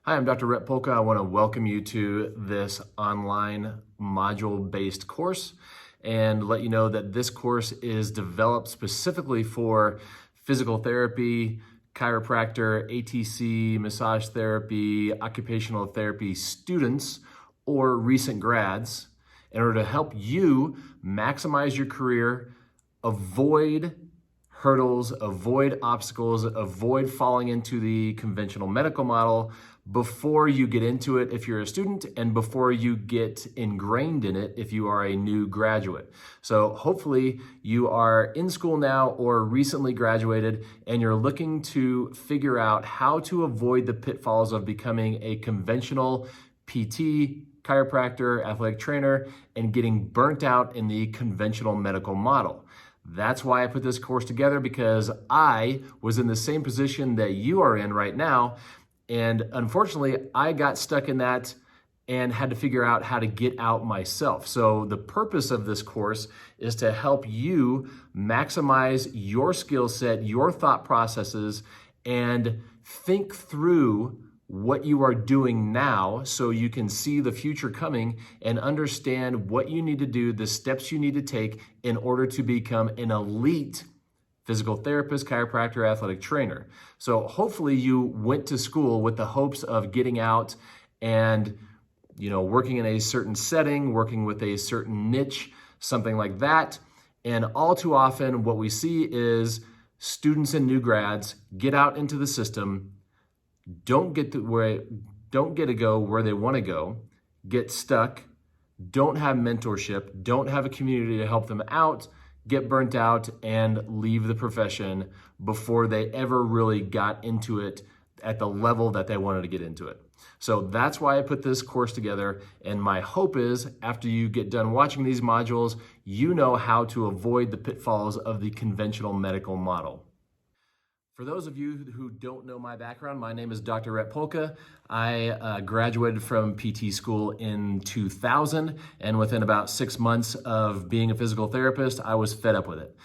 Hi, I'm Dr. Rhett Polka. I want to welcome you to this online module-based course and let you know that this course is developed specifically for physical therapy, chiropractor, ATC, massage therapy, occupational therapy students, or recent grads in order to help you maximize your career, avoid hurdles, avoid obstacles, avoid falling into the conventional medical model before you get into it if you're a student and before you get ingrained in it if you are a new graduate. So hopefully you are in school now or recently graduated and you're looking to figure out how to avoid the pitfalls of becoming a conventional PT, chiropractor, athletic trainer, and getting burnt out in the conventional medical model. That's why I put this course together, because I was in the same position that you are in right now. And unfortunately, I got stuck in that and had to figure out how to get out myself. So the purpose of this course is to help you maximize your skill set, your thought processes, and think through what you are doing now so you can see the future coming and understand what you need to do, the steps you need to take in order to become an elite physical therapist, chiropractor, athletic trainer. So hopefully you went to school with the hopes of getting out and working in a certain setting, working with a certain niche, something like that. And all too often what we see is students and new grads get out into the system, don't get to go where they want to go, get stuck, don't have mentorship, don't have a community to help them out, get burnt out, and leave the profession before they ever really got into it at the level that they wanted to get into it. So that's why I put this course together, and my hope is after you get done watching these modules, you know how to avoid the pitfalls of the conventional medical model. For those of you who don't know my background, my name is Dr. Rhett Polka. I graduated from PT school in 2000, and within about 6 months of being a physical therapist, I was fed up with it.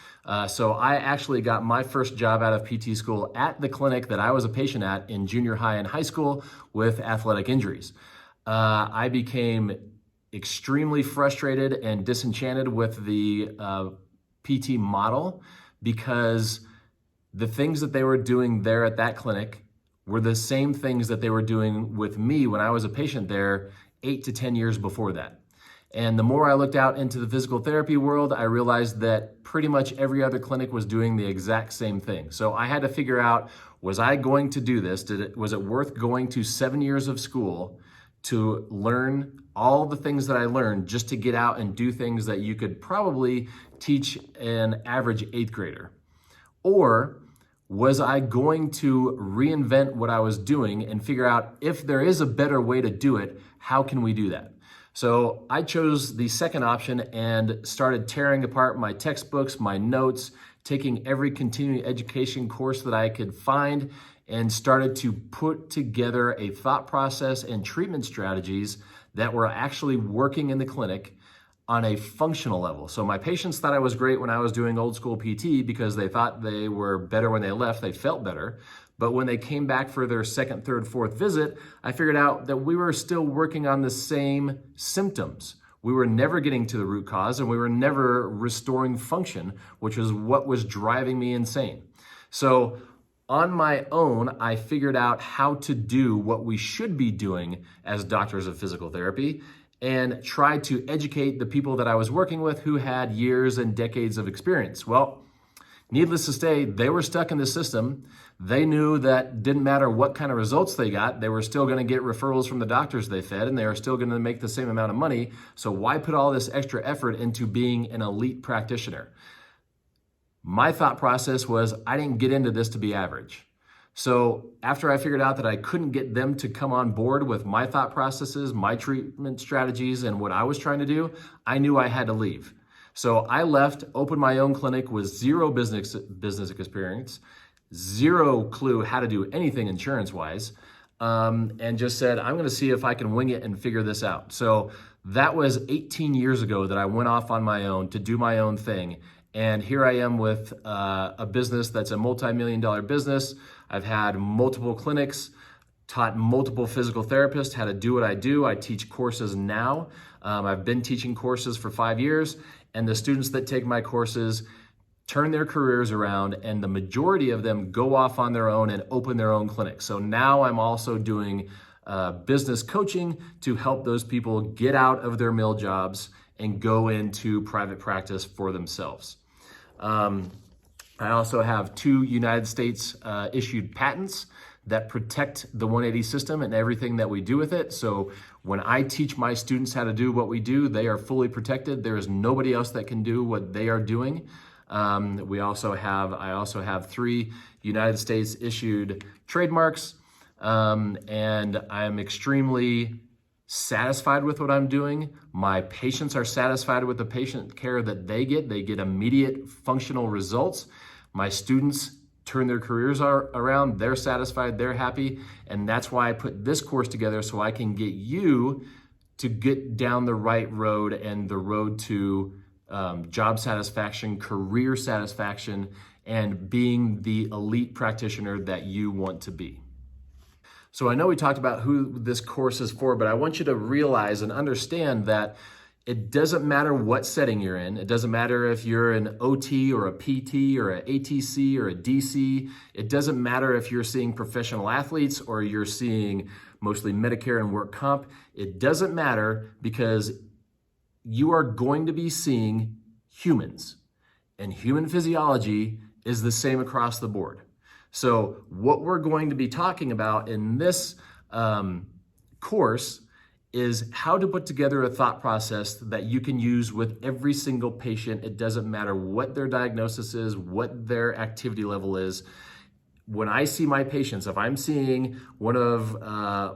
So I actually got my first job out of PT school at the clinic that I was a patient at in junior high and high school with athletic injuries. I became extremely frustrated and disenchanted with the PT model because the things that they were doing there at that clinic were the same things that they were doing with me when I was a patient there 8 to 10 years before that. And the more I looked out into the physical therapy world, I realized that pretty much every other clinic was doing the exact same thing. So I had to figure out, was I going to do this? Was it worth going to 7 years of school to learn all the things that I learned just to get out and do things that you could probably teach an average 8th grader? Or was I going to reinvent what I was doing and figure out if there is a better way to do it, how can we do that? So I chose the second option and started tearing apart my textbooks, my notes, taking every continuing education course that I could find, and started to put together a thought process and treatment strategies that were actually working in the clinic on a functional level. So my patients thought I was great when I was doing old school PT because they thought they were better when they left, they felt better. But when they came back for their second, third, fourth visit, I figured out that we were still working on the same symptoms. We were never getting to the root cause, and we were never restoring function, which was what was driving me insane. So on my own, I figured out how to do what we should be doing as doctors of physical therapy, and tried to educate the people that I was working with who had years and decades of experience. Well, needless to say, they were stuck in the system. They knew that didn't matter what kind of results they got, they were still going to get referrals from the doctors they fed, and they were still going to make the same amount of money. So why put all this extra effort into being an elite practitioner? My thought process was, I didn't get into this to be average. So after I figured out that I couldn't get them to come on board with my thought processes, my treatment strategies, and what I was trying to do, I knew I had to leave. So I left, opened my own clinic with zero business experience, zero clue how to do anything insurance-wise, and just said, I'm gonna see if I can wing it and figure this out. So that was 18 years ago that I went off on my own to do my own thing. And here I am with a business that's a multi-million-dollar business. I've had multiple clinics. taught multiple physical therapists how to do what I do. I teach courses now. I've been teaching courses for 5 years, and the students that take my courses turn their careers around, and the majority of them go off on their own and open their own clinics. So now I'm also doing business coaching to help those people get out of their mill jobs and go into private practice for themselves. I also have 2 United States issued patents that protect the 180 system and everything that we do with it. So when I teach my students how to do what we do, they are fully protected. There is nobody else that can do what they are doing. I also have 3 United States issued trademarks, and I'm extremely satisfied with what I'm doing. My patients are satisfied with the patient care that they get. They get immediate functional results. My students turn their careers around. They're satisfied, they're happy. And that's why I put this course together, so I can get you to get down the right road and the road to job satisfaction, career satisfaction, and being the elite practitioner that you want to be. So I know we talked about who this course is for, but I want you to realize and understand that it doesn't matter what setting you're in. It doesn't matter if you're an OT or a PT or an ATC or a DC. It doesn't matter if you're seeing professional athletes or you're seeing mostly Medicare and work comp. It doesn't matter, because you are going to be seeing humans, and human physiology is the same across the board. So what we're going to be talking about in this course is how to put together a thought process that you can use with every single patient. It doesn't matter what their diagnosis is, what their activity level is. When I see my patients, if I'm seeing one of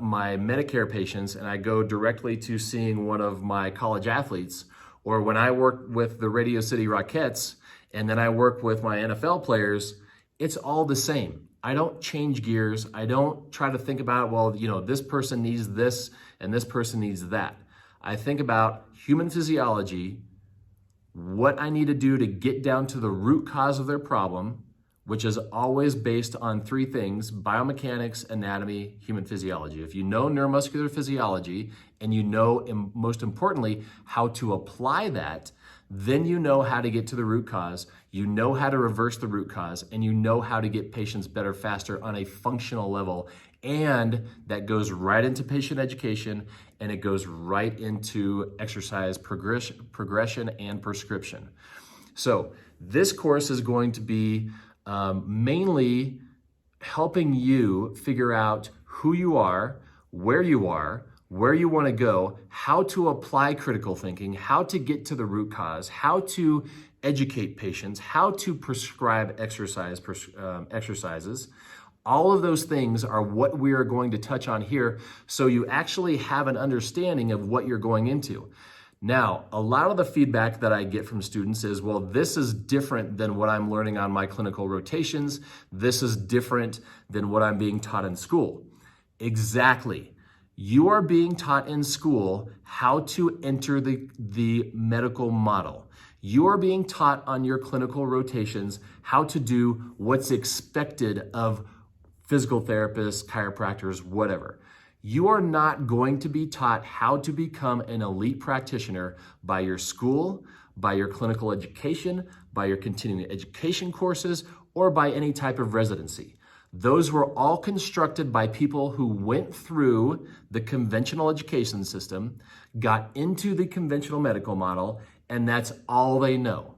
my Medicare patients and I go directly to seeing one of my college athletes, or when I work with the Radio City Rockettes and then I work with my NFL players, it's all the same. I don't change gears. I don't try to think about, well, this person needs this and this person needs that. I think about human physiology, what I need to do to get down to the root cause of their problem, which is always based on 3 things: biomechanics, anatomy, human physiology. If you know neuromuscular physiology and you know, most importantly, how to apply that, then you know how to get to the root cause, you know how to reverse the root cause, and you know how to get patients better faster on a functional level. And that goes right into patient education, and it goes right into exercise progression and prescription. So this course is going to be mainly helping you figure out who you are, where you want to go, how to apply critical thinking, how to get to the root cause, how to educate patients, how to prescribe exercises. All of those things are what we are going to touch on here, so you actually have an understanding of what you're going into. Now, a lot of the feedback that I get from students is, well, this is different than what I'm learning on my clinical rotations. This is different than what I'm being taught in school. Exactly. You are being taught in school how to enter the medical model. You are being taught on your clinical rotations how to do what's expected of physical therapists, chiropractors, whatever. You are not going to be taught how to become an elite practitioner by your school, by your clinical education, by your continuing education courses, or by any type of residency. Those were all constructed by people who went through the conventional education system, got into the conventional medical model, and that's all they know.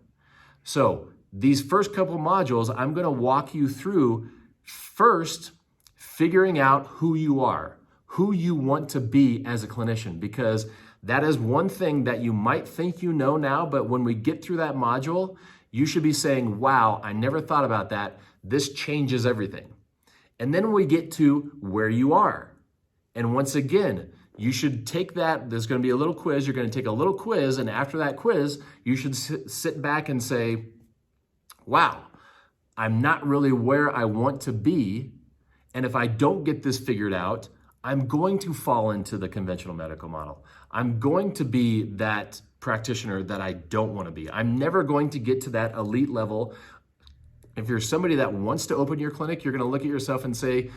So these first couple modules, I'm going to walk you through first figuring out who you are, who you want to be as a clinician, because that is one thing that you might think you know now, but when we get through that module, you should be saying, wow, I never thought about that. This changes everything. And then we get to where you are. And once again, you should take that. There's going to be a little quiz. You're going to take a little quiz. And after that quiz, you should sit back and say, wow, I'm not really where I want to be. And if I don't get this figured out, I'm going to fall into the conventional medical model. I'm going to be that practitioner that I don't want to be. I'm never going to get to that elite level. If you're somebody that wants to open your clinic, you're going to look at yourself and say,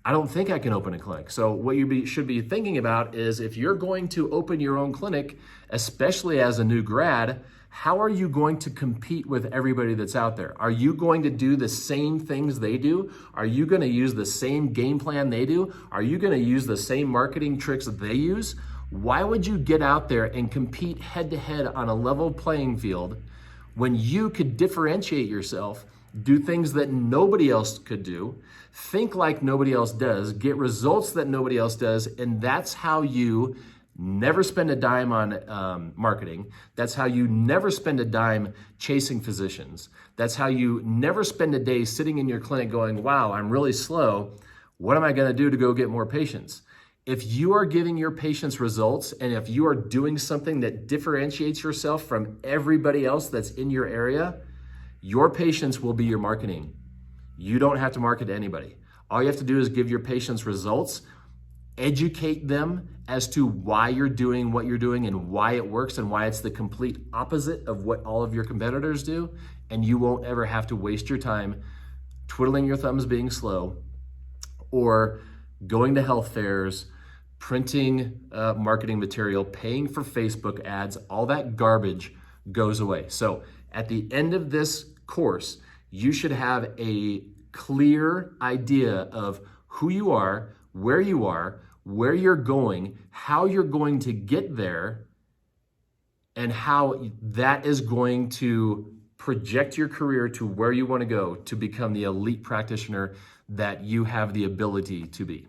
I don't think I can open a clinic. So what you should be thinking about is, if you're going to open your own clinic, especially as a new grad, how are you going to compete with everybody that's out there? Are you going to do the same things they do? Are you going to use the same game plan they do? Are you going to use the same marketing tricks that they use? Why would you get out there and compete head to head on a level playing field when you could differentiate yourself, do things that nobody else could do, think like nobody else does, get results that nobody else does, and that's how you never spend a dime on marketing. That's how you never spend a dime chasing physicians. That's how you never spend a day sitting in your clinic going, wow, I'm really slow. What am I going to do to go get more patients? If you are giving your patients results, and if you are doing something that differentiates yourself from everybody else that's in your area, your patients will be your marketing. You don't have to market to anybody. All you have to do is give your patients results, educate them as to why you're doing what you're doing and why it works and why it's the complete opposite of what all of your competitors do, and you won't ever have to waste your time twiddling your thumbs being slow or going to health fairs, printing marketing material, paying for Facebook ads. All that garbage goes away. So at the end of this course, you should have a clear idea of who you are, where you're going, how you're going to get there, and how that is going to project your career to where you want to go to become the elite practitioner that you have the ability to be.